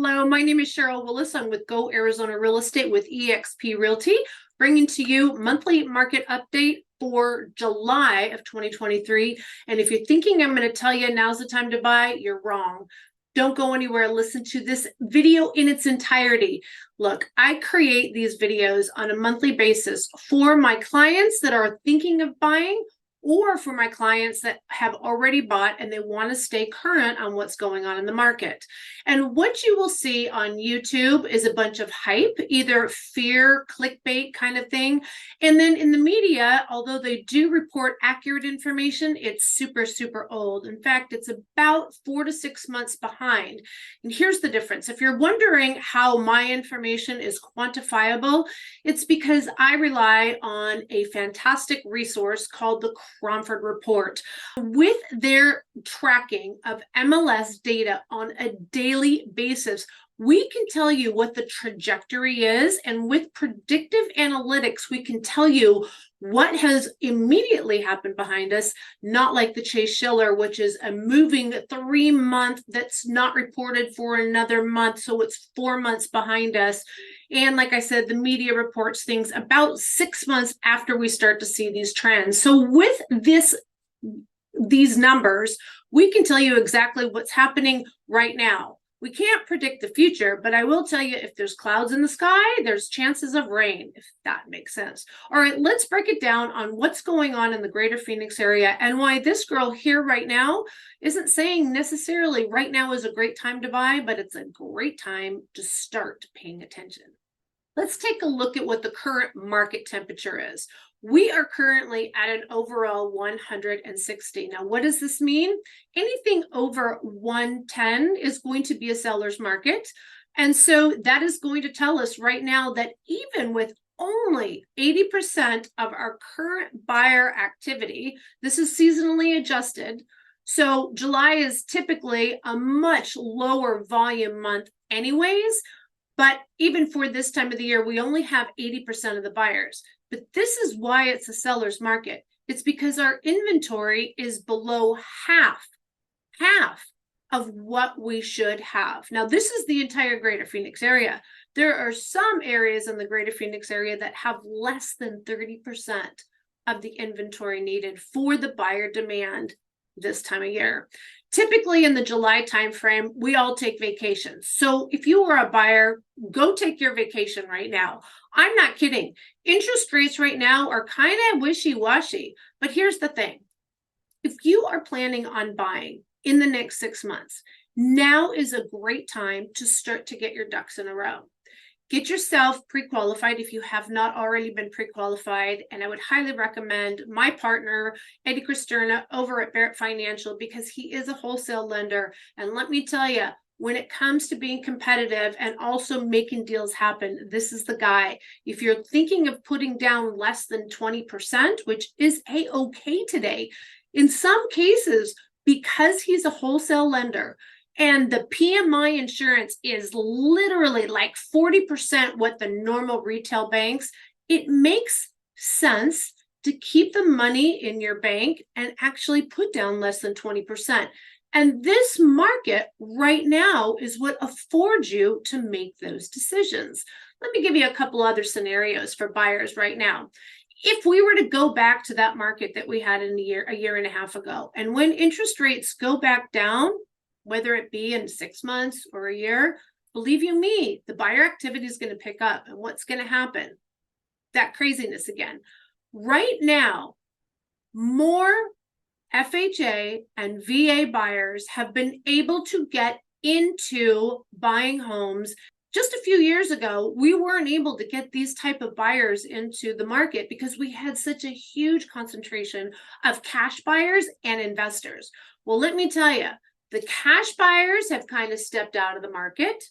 Hello, my name is Sheryl Willis. I'm with Go Arizona Real Estate with eXp Realty, bringing to you monthly market update for July of 2023. And if you're thinking I'm going to tell you now's the time to buy, you're wrong. Don't go anywhere. Listen to this video in its entirety. Look, I create these videos on a monthly basis for my clients that are thinking of buying, or for my clients that have already bought and they want to stay current on what's going on in the market. And what you will see on YouTube is a bunch of hype, either fear, clickbait kind of thing. And then in the media, although they do report accurate information, it's super, super old. In fact, it's about 4 to 6 months behind. And here's the difference. If you're wondering how my information is quantifiable, it's because I rely on a fantastic resource called the Cromford Report. With their tracking of MLS data on a daily basis, we can tell you what the trajectory is, and with predictive analytics, we can tell you what has immediately happened behind us, not like the Chase-Shiller, which is a moving 3-month that's not reported for another month, so it's 4 months behind us. And like I said, the media reports things about 6 months after we start to see these trends. So with these numbers, we can tell you exactly what's happening right now. We can't predict the future, but I will tell you, if there's clouds in the sky, there's chances of rain, if that makes sense. All right, let's break it down on what's going on in the greater Phoenix area and why this girl here right now isn't saying necessarily right now is a great time to buy, but it's a great time to start paying attention. Let's take a look at what the current market temperature is. We are currently at an overall 160. Now, what does this mean? Anything over 110 is going to be a seller's market. And so that is going to tell us right now that even with only 80% of our current buyer activity, this is seasonally adjusted. So July is typically a much lower volume month anyways. But even for this time of the year, we only have 80% of the buyers. But this is why it's a seller's market. It's because our inventory is below half of what we should have. Now, this is the entire greater Phoenix area. There are some areas in the greater Phoenix area that have less than 30% of the inventory needed for the buyer demand this time of year. Typically in the July timeframe, we all take vacations. So if you are a buyer, go take your vacation right now. I'm not kidding. Interest rates right now are kind of wishy-washy. But here's the thing. If you are planning on buying in the next 6 months, now is a great time to start to get your ducks in a row. Get yourself pre-qualified if you have not already been pre-qualified. And I would highly recommend my partner, Eddie Cristerna, over at Barrett Financial, because he is a wholesale lender. And let me tell you, when it comes to being competitive and also making deals happen, this is the guy. If you're thinking of putting down less than 20%, which is a-okay today, in some cases, because he's a wholesale lender, and the PMI insurance is literally like 40% what the normal retail banks, it makes sense to keep the money in your bank and actually put down less than 20%. And this market right now is what affords you to make those decisions. Let me give you a couple other scenarios for buyers right now. If we were to go back to that market that we had in a year and a half ago, and when interest rates go back down, whether it be in 6 months or a year, believe you me, the buyer activity is going to pick up. And what's going to happen? That craziness again. Right now, more FHA and VA buyers have been able to get into buying homes. Just a few years ago, we weren't able to get these type of buyers into the market because we had such a huge concentration of cash buyers and investors. Well, let me tell you, the cash buyers have kind of stepped out of the market,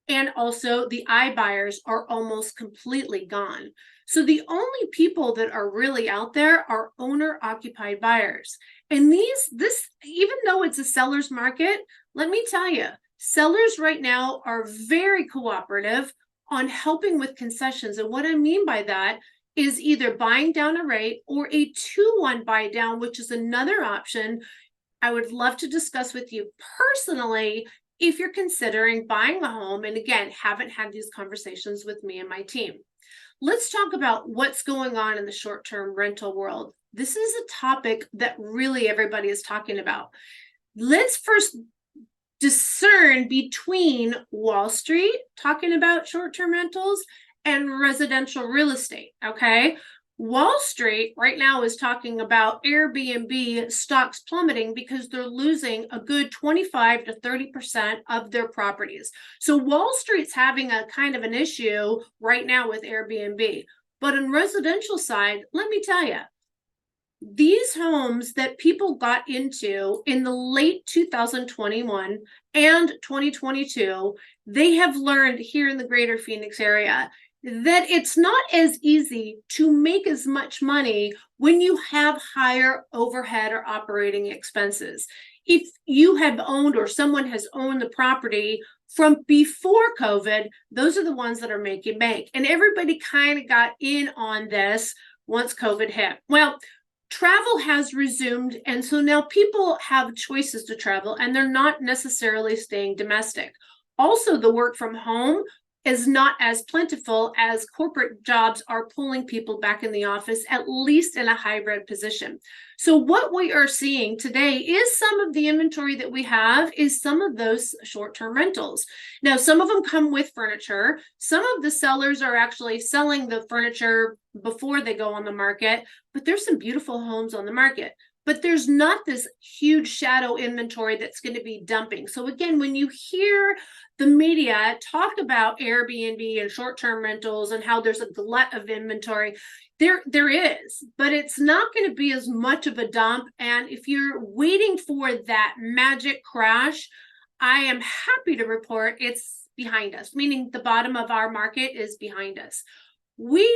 and also the iBuyers are almost completely gone. So the only people that are really out there are owner-occupied buyers. And this, even though it's a seller's market, let me tell you, sellers right now are very cooperative on helping with concessions. And what I mean by that is either buying down a rate or a 2-1 buy down, which is another option I would love to discuss with you personally if you're considering buying a home and again, haven't had these conversations with me and my team. Let's talk about what's going on in the short-term rental world. This is a topic that really everybody is talking about. Let's first discern between Wall Street talking about short-term rentals and residential real estate, okay? Wall Street right now is talking about Airbnb stocks plummeting because they're losing a good 25 to 30% of their properties. So Wall Street's having a kind of an issue right now with Airbnb. But on residential side, let me tell you, these homes that people got into in the late 2021 and 2022, they have learned here in the greater Phoenix area that it's not as easy to make as much money when you have higher overhead or operating expenses. If you have owned or someone has owned the property from before COVID, those are the ones that are making bank. And everybody kind of got in on this once COVID hit. Well, travel has resumed, and so now people have choices to travel, and they're not necessarily staying domestic. Also, the work from home is not as plentiful as corporate jobs are pulling people back in the office, at least in a hybrid position. So what we are seeing today is some of the inventory that we have is some of those short-term rentals. Now, some of them come with furniture. Some of the sellers are actually selling the furniture before they go on the market, but there's some beautiful homes on the market. But there's not this huge shadow inventory that's going to be dumping. So again, when you hear the media talk about Airbnb and short-term rentals and how there's a glut of inventory, there is, but it's not going to be as much of a dump. And if you're waiting for that magic crash, I am happy to report it's behind us, meaning the bottom of our market is behind us. We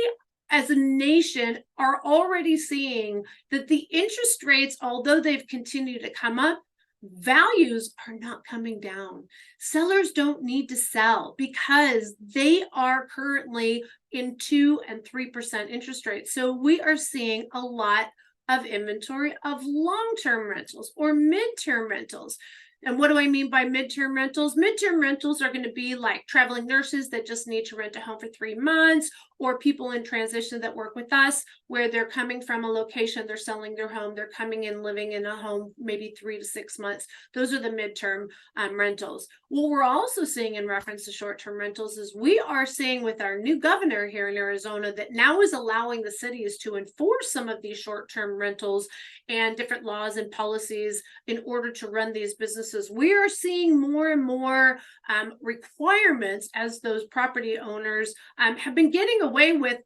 as a nation are already seeing that the interest rates, although they've continued to come up, values are not coming down. Sellers don't need to sell because they are currently in 2 and 3% interest rates. So we are seeing a lot of inventory of long-term rentals or mid-term rentals. And what do I mean by midterm rentals? Midterm rentals are going to be like traveling nurses that just need to rent a home for 3 months, or people in transition that work with us where they're coming from a location, they're selling their home, they're coming in, living in a home maybe 3 to 6 months. Those are the midterm rentals. What we're also seeing in reference to short-term rentals is we are seeing with our new governor here in Arizona that now is allowing the cities to enforce some of these short-term rentals and different laws and policies in order to run these businesses. We are seeing more and more requirements as those property owners have been getting away with,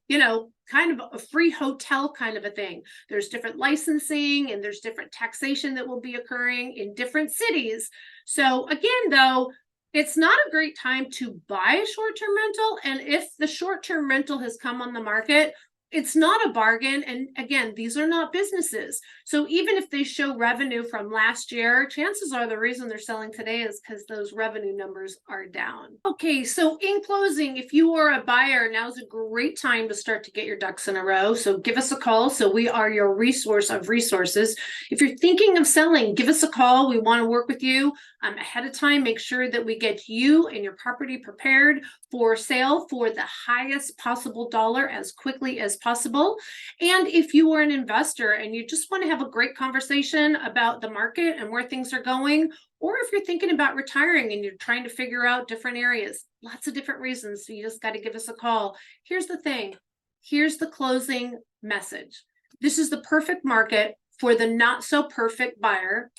kind of a free hotel kind of a thing. There's different licensing and there's different taxation that will be occurring in different cities. So again, though, it's not a great time to buy a short-term rental. And if the short-term rental has come on the market, it's not a bargain. And again, these are not businesses. So even if they show revenue from last year, chances are the reason they're selling today is because those revenue numbers are down. Okay, so in closing, if you are a buyer, now's a great time to start to get your ducks in a row. So give us a call. So we are your resource of resources. If you're thinking of selling, give us a call. We want to work with you ahead of time. Make sure that we get you and your property prepared for sale for the highest possible dollar as quickly as possible. And if you are an investor and you just want to have a great conversation about the market and where things are going, or if you're thinking about retiring and you're trying to figure out different areas, lots of different reasons. So you just got to give us a call. Here's the thing. Here's the closing message. This is the perfect market for the not so perfect buyer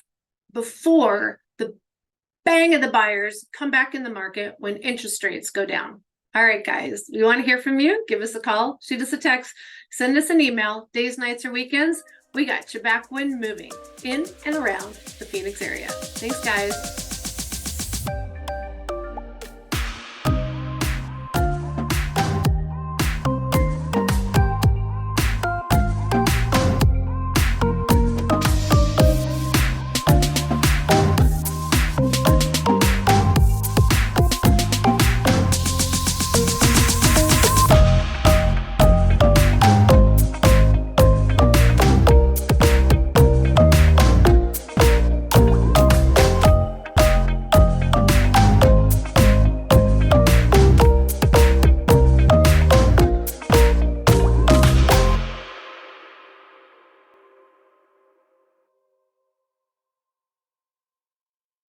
before the bang of the buyers come back in the market when interest rates go down. All right, guys, we want to hear from you. Give us a call, shoot us a text, send us an email, days, nights, or weekends. We got your back when moving in and around the Phoenix area. Thanks, guys.